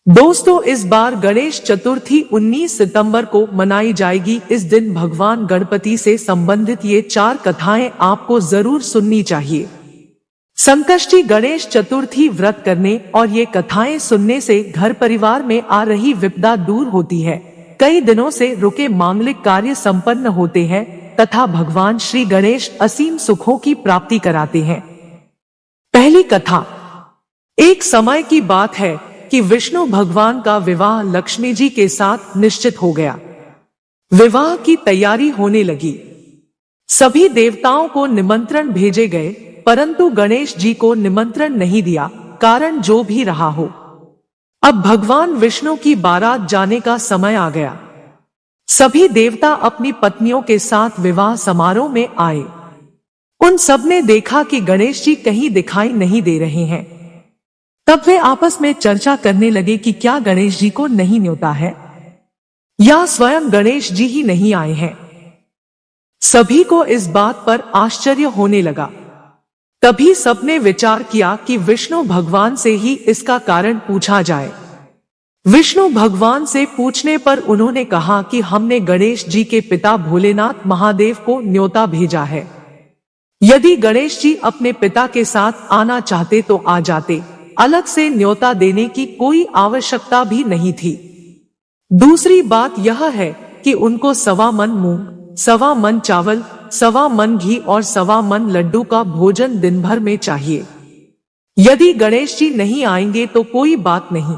दोस्तों, इस बार गणेश चतुर्थी 19 सितंबर को मनाई जाएगी। इस दिन भगवान गणपति से संबंधित ये 4 कथाएं आपको जरूर सुननी चाहिए। संकष्टी गणेश चतुर्थी व्रत करने और ये कथाएं सुनने से घर परिवार में आ रही विपदा दूर होती है। कई दिनों से रुके मांगलिक कार्य संपन्न होते हैं तथा भगवान श्री गणेश असीम सुखों की प्राप्ति कराते हैं। पहली कथा। एक समय की बात है कि विष्णु भगवान का विवाह लक्ष्मी जी के साथ निश्चित हो गया। विवाह की तैयारी होने लगी। सभी देवताओं को निमंत्रण भेजे गए, परंतु गणेश जी को निमंत्रण नहीं दिया, कारण जो भी रहा हो। अब भगवान विष्णु की बारात जाने का समय आ गया। सभी देवता अपनी पत्नियों के साथ विवाह समारोह में आए। उन सब ने देखा कि गणेश जी कहीं दिखाई नहीं दे रहे हैं। तब वे आपस में चर्चा करने लगे कि क्या गणेश जी को नहीं न्योता है या स्वयं गणेश जी ही नहीं आए हैं। सभी को इस बात पर आश्चर्य होने लगा। तभी सबने विचार किया कि विष्णु भगवान से ही इसका कारण पूछा जाए। विष्णु भगवान से पूछने पर उन्होंने कहा कि हमने गणेश जी के पिता भोलेनाथ महादेव को न्योता भेजा है। यदि गणेश जी अपने पिता के साथ आना चाहते तो आ जाते, अलग से न्योता देने की कोई आवश्यकता भी नहीं थी। दूसरी बात यह है कि उनको 1.25 मन मूंग, 1.25 मन चावल, 1.25 मन घी और 1.25 मन लड्डू का भोजन दिन भर में चाहिए। यदि गणेश जी नहीं आएंगे तो कोई बात नहीं,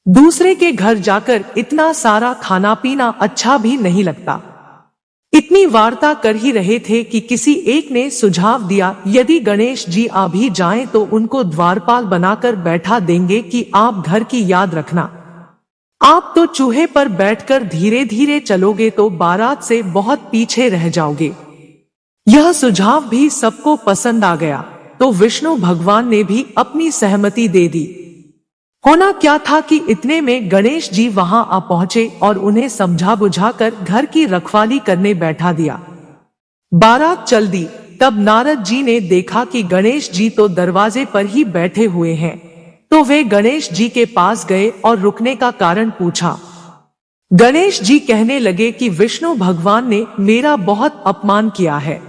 दूसरे के घर जाकर इतना सारा खाना पीना अच्छा भी नहीं लगता। इतनी वार्ता कर ही रहे थे कि किसी एक ने सुझाव दिया, यदि गणेश जी आ भी जाएं तो उनको द्वारपाल बनाकर बैठा देंगे कि आप घर की याद रखना। आप तो चूहे पर बैठकर धीरे धीरे चलोगे तो बारात से बहुत पीछे रह जाओगे। यह सुझाव भी सबको पसंद आ गया, तो विष्णु भगवान ने भी अपनी सहमति दे दी। होना क्या था कि इतने में गणेश जी वहां आ पहुंचे और उन्हें समझा बुझाकर घर की रखवाली करने बैठा दिया। बारात चल दी। तब नारद जी ने देखा कि गणेश जी तो दरवाजे पर ही बैठे हुए हैं, तो वे गणेश जी के पास गए और रुकने का कारण पूछा। गणेश जी कहने लगे कि विष्णु भगवान ने मेरा बहुत अपमान किया है।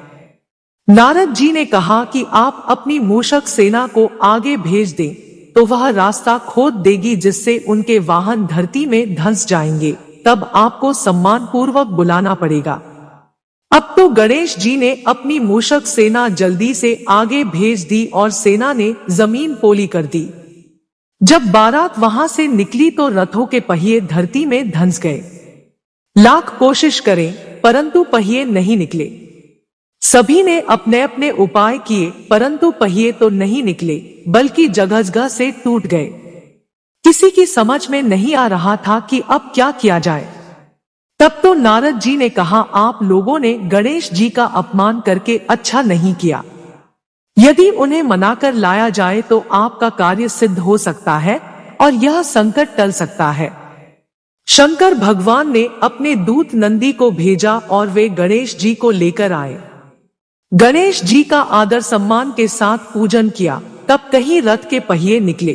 नारद जी ने कहा कि आप अपनी मूषक सेना को आगे भेज दें, तो वह रास्ता खोद देगी जिससे उनके वाहन धरती में धंस जाएंगे। तब आपको सम्मान पूर्वक बुलाना पड़ेगा। अब तो गणेश जी ने अपनी मूषक सेना जल्दी से आगे भेज दी और सेना ने जमीन पोली कर दी। जब बारात वहां से निकली तो रथों के पहिए धरती में धंस गए। लाख कोशिश करें परंतु पहिए नहीं निकले। सभी ने अपने अपने उपाय किए, परंतु पहिए तो नहीं निकले, बल्कि जगह जगह से टूट गए। किसी की समझ में नहीं आ रहा था कि अब क्या किया जाए। तब तो नारद जी ने कहा, आप लोगों ने गणेश जी का अपमान करके अच्छा नहीं किया। यदि उन्हें मनाकर लाया जाए तो आपका कार्य सिद्ध हो सकता है और यह संकट टल सकता है। शंकर भगवान ने अपने दूत नंदी को भेजा और वे गणेश जी को लेकर आए। गणेश जी का आदर सम्मान के साथ पूजन किया। तब कहीं रथ के पहिए निकले।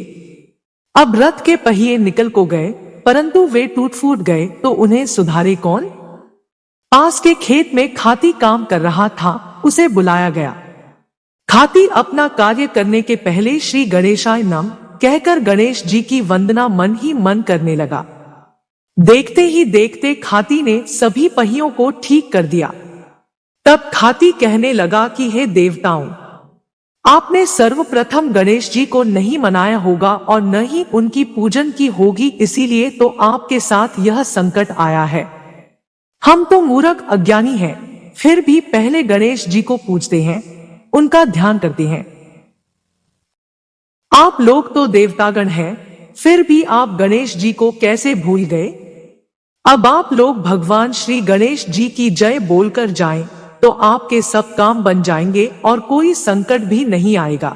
अब रथ के पहिए निकल को गए, परंतु वे टूट फूट गए, तो उन्हें सुधारे कौन? पास के खेत में खाती काम कर रहा था, उसे बुलाया गया। खाती अपना कार्य करने के पहले श्री गणेशाय नमः कहकर गणेश जी की वंदना मन ही मन करने लगा। देखते ही देखते खाती ने सभी पहियों को ठीक कर दिया। तब खाती कहने लगा कि हे देवताओं, आपने सर्वप्रथम गणेश जी को नहीं मनाया होगा और न ही उनकी पूजन की होगी, इसीलिए तो आपके साथ यह संकट आया है। हम तो मूर्ख अज्ञानी हैं, फिर भी पहले गणेश जी को पूजते हैं, उनका ध्यान करते हैं। आप लोग तो देवतागण हैं, फिर भी आप गणेश जी को कैसे भूल गए? अब आप लोग भगवान श्री गणेश जी की जय बोलकर जाएं, तो आपके सब काम बन जाएंगे और कोई संकट भी नहीं आएगा।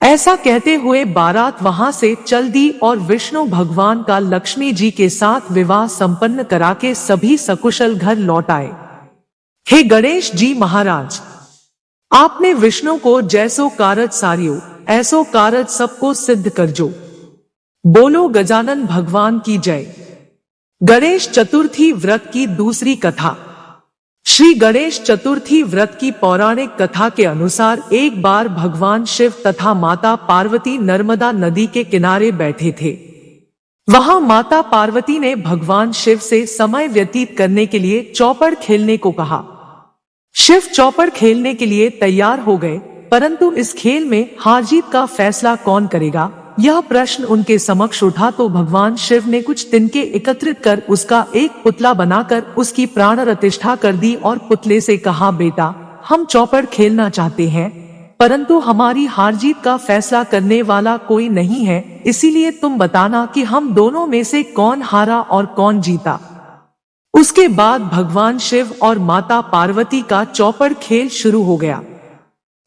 ऐसा कहते हुए बारात वहां से चल दी और विष्णु भगवान का लक्ष्मी जी के साथ विवाह संपन्न करा के सभी सकुशल घर लौट आए। हे गणेश जी महाराज, आपने विष्णु को जैसो कारज सारियो, ऐसो कारज सबको सिद्ध करजो। बोलो गजानन भगवान की जय। गणेश चतुर्थी व्रत की दूसरी कथा। श्री गणेश चतुर्थी व्रत की पौराणिक कथा के अनुसार एक बार भगवान शिव तथा माता पार्वती नर्मदा नदी के किनारे बैठे थे। वहां माता पार्वती ने भगवान शिव से समय व्यतीत करने के लिए चौपड़ खेलने को कहा। शिव चौपड़ खेलने के लिए तैयार हो गए, परंतु इस खेल में हार जीत का फैसला कौन करेगा, यह प्रश्न उनके समक्ष उठा तो भगवान शिव ने कुछ तिनके एकत्रित कर उसका एक पुतला बनाकर उसकी प्राण प्रतिष्ठा कर दी और पुतले से कहा, बेटा, हम चौपड़ खेलना चाहते हैं, परंतु हमारी हार जीत का फैसला करने वाला कोई नहीं है, इसीलिए तुम बताना कि हम दोनों में से कौन हारा और कौन जीता। उसके बाद भगवान शिव और माता पार्वती का चौपड़ खेल शुरू हो गया।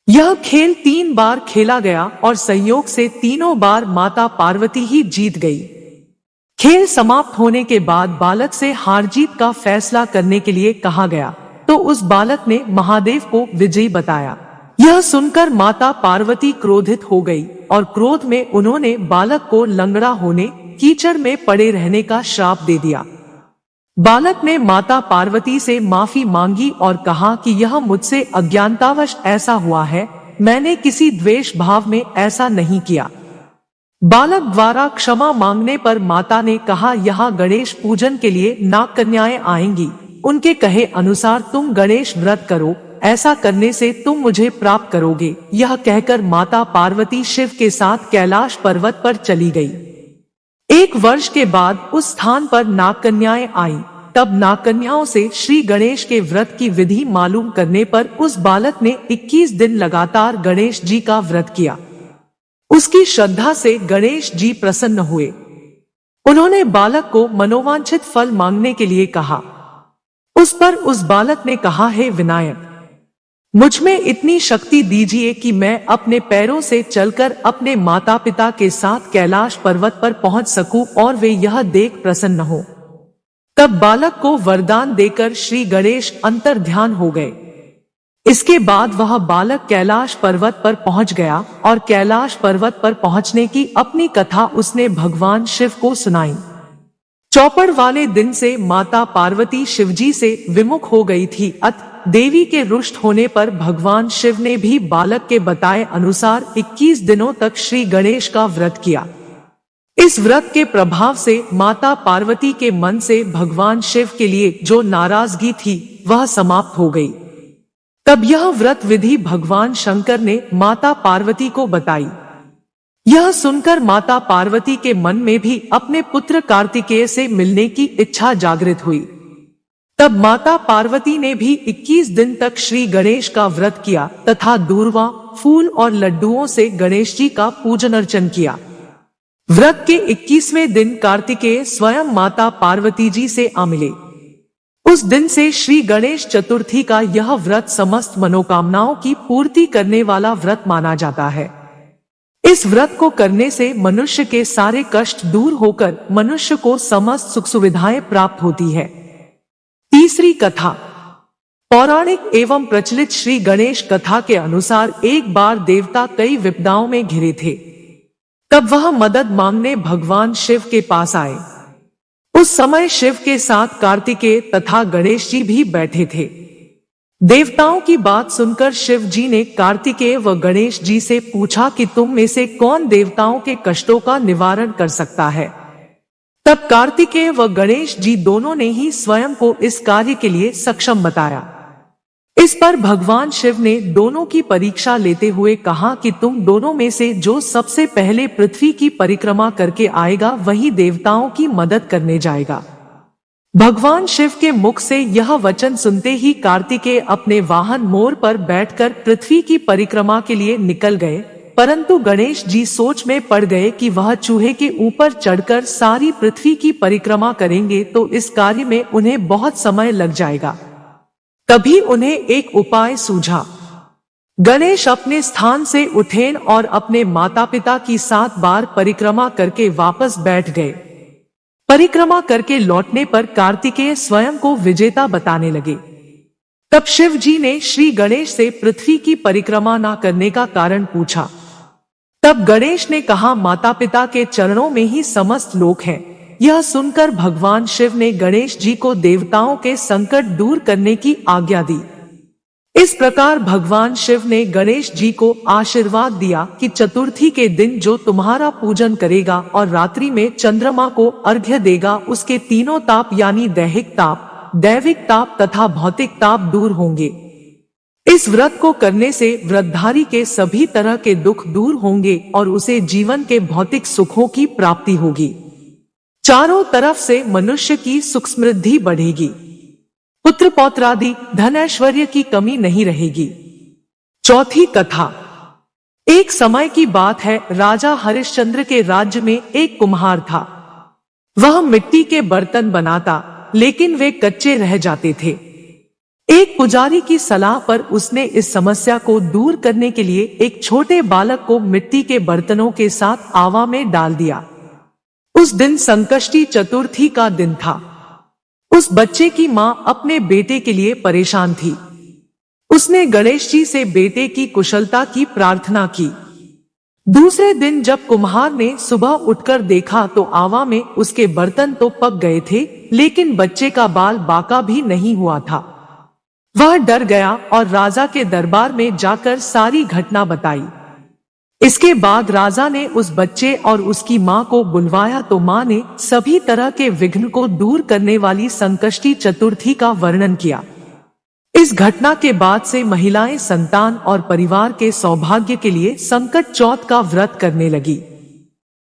यह खेल 3 बार खेला गया और संयोग से तीनों बार माता पार्वती ही जीत गई। खेल समाप्त होने के बाद बालक से हार जीत का फैसला करने के लिए कहा गया, तो उस बालक ने महादेव को विजयी बताया। यह सुनकर माता पार्वती क्रोधित हो गई और क्रोध में उन्होंने बालक को लंगड़ा होने, कीचड़ में पड़े रहने का श्राप दे दिया। बालक ने माता पार्वती से माफी मांगी और कहा कि यह मुझसे अज्ञानतावश ऐसा हुआ है, मैंने किसी द्वेष भाव में ऐसा नहीं किया। बालक द्वारा क्षमा मांगने पर माता ने कहा, यहाँ गणेश पूजन के लिए नाग कन्याएं आएंगी, उनके कहे अनुसार तुम गणेश व्रत करो, ऐसा करने से तुम मुझे प्राप्त करोगे। यह कहकर माता पार्वती शिव के साथ कैलाश पर्वत पर चली गई। 1 वर्ष के बाद उस स्थान पर नाग कन्याएं आईं। तब नाग कन्याओं से श्री गणेश के व्रत की विधि मालूम करने पर उस बालक ने 21 दिन लगातार गणेश जी का व्रत किया। उसकी श्रद्धा से गणेश जी प्रसन्न हुए। उन्होंने बालक को मनोवांछित फल मांगने के लिए कहा। उस पर उस बालक ने कहा, हे विनायक, मुझ में इतनी शक्ति दीजिए कि मैं अपने पैरों से चलकर अपने माता पिता के साथ कैलाश पर्वत पर पहुंच सकूं और वे यह देख प्रसन्न हो। तब बालक को वरदान देकर श्री गणेश अंतर्ध्यान हो गए। इसके बाद वह बालक कैलाश पर्वत पर पहुंच गया और कैलाश पर्वत पर पहुंचने की अपनी कथा उसने भगवान शिव को सुनाई। चौपड़ वाले दिन से माता पार्वती शिवजी से विमुख हो गई थी। देवी के रुष्ट होने पर भगवान शिव ने भी बालक के बताए अनुसार 21 दिनों तक श्री गणेश का व्रत किया। इस व्रत के प्रभाव से माता पार्वती के मन से भगवान शिव के लिए जो नाराजगी थी वह समाप्त हो गई। तब यह व्रत विधि भगवान शंकर ने माता पार्वती को बताई। यह सुनकर माता पार्वती के मन में भी अपने पुत्र कार्तिकेय से मिलने की इच्छा जागृत हुई। तब माता पार्वती ने भी 21 दिन तक श्री गणेश का व्रत किया तथा दूर्वा, फूल और लड्डुओं से गणेश जी का पूजन अर्चन किया। व्रत के 21वें दिन कार्तिकेय स्वयं माता पार्वती जी से आ मिले। उस दिन से श्री गणेश चतुर्थी का यह व्रत समस्त मनोकामनाओं की पूर्ति करने वाला व्रत माना जाता है। इस व्रत को करने से मनुष्य के सारे कष्ट दूर होकर मनुष्य को समस्त सुख सुविधाएं प्राप्त होती है। तीसरी कथा। पौराणिक एवं प्रचलित श्री गणेश कथा के अनुसार एक बार देवता कई विपदाओं में घिरे थे। तब वह मदद मांगने भगवान शिव के पास आए। उस समय शिव के साथ कार्तिकेय तथा गणेश जी भी बैठे थे। देवताओं की बात सुनकर शिव जी ने कार्तिकेय व गणेश जी से पूछा कि तुम में से कौन देवताओं के कष्टों का निवारण कर सकता है। तब कार्तिकेय व गणेश जी दोनों ने ही स्वयं को इस कार्य के लिए सक्षम बताया। इस पर भगवान शिव ने दोनों की परीक्षा लेते हुए कहा कि तुम दोनों में से जो सबसे पहले पृथ्वी की परिक्रमा करके आएगा वही देवताओं की मदद करने जाएगा। भगवान शिव के मुख से यह वचन सुनते ही कार्तिकेय अपने वाहन मोर पर बैठकर पृथ्वी की परिक्रमा के लिए निकल गए, परंतु गणेश जी सोच में पड़ गए कि वह चूहे के ऊपर चढ़कर सारी पृथ्वी की परिक्रमा करेंगे तो इस कार्य में उन्हें बहुत समय लग जाएगा। तभी उन्हें एक उपाय सूझा। गणेश अपने स्थान से उठे और अपने माता पिता की 7 बार परिक्रमा करके वापस बैठ गए। परिक्रमा करके लौटने पर कार्तिकेय स्वयं को विजेता बताने लगे। तब शिव जी ने श्री गणेश से पृथ्वी की परिक्रमा न करने का कारण पूछा। तब गणेश ने कहा, माता पिता के चरणों में ही समस्त लोक है। यह सुनकर भगवान शिव ने गणेश जी को देवताओं के संकट दूर करने की आज्ञा दी। इस प्रकार भगवान शिव ने गणेश जी को आशीर्वाद दिया कि चतुर्थी के दिन जो तुम्हारा पूजन करेगा और रात्रि में चंद्रमा को अर्घ्य देगा, उसके तीनों ताप यानी दैहिक ताप, दैविक ताप तथा भौतिक ताप दूर होंगे। इस व्रत को करने से व्रतधारी के सभी तरह के दुख दूर होंगे और उसे जीवन के भौतिक सुखों की प्राप्ति होगी। चारों तरफ से मनुष्य की सुख समृद्धि बढ़ेगी, पुत्र पौत्रादि धन ऐश्वर्य की कमी नहीं रहेगी। चौथी कथा। एक समय की बात है, राजा हरिश्चंद्र के राज्य में एक कुम्हार था। वह मिट्टी के बर्तन बनाता, लेकिन वे कच्चे रह जाते थे। एक पुजारी की सलाह पर उसने इस समस्या को दूर करने के लिए एक छोटे बालक को मिट्टी के बर्तनों के साथ आवा में डाल दिया। उस दिन संकष्टी चतुर्थी का दिन था। उस बच्चे की मां अपने बेटे के लिए परेशान थी। उसने गणेश जी से बेटे की कुशलता की प्रार्थना की। दूसरे दिन जब कुम्हार ने सुबह उठकर देखा तो आवा में उसके बर्तन तो पक गए थे, लेकिन बच्चे का बाल बाका भी नहीं हुआ था। वह डर गया और राजा के दरबार में जाकर सारी घटना बताई। इसके बाद राजा ने उस बच्चे और उसकी मां को बुलवाया तो मां ने सभी तरह के विघ्न को दूर करने वाली संकष्टी चतुर्थी का वर्णन किया। इस घटना के बाद से महिलाएं संतान और परिवार के सौभाग्य के लिए संकट चौथ का व्रत करने लगी।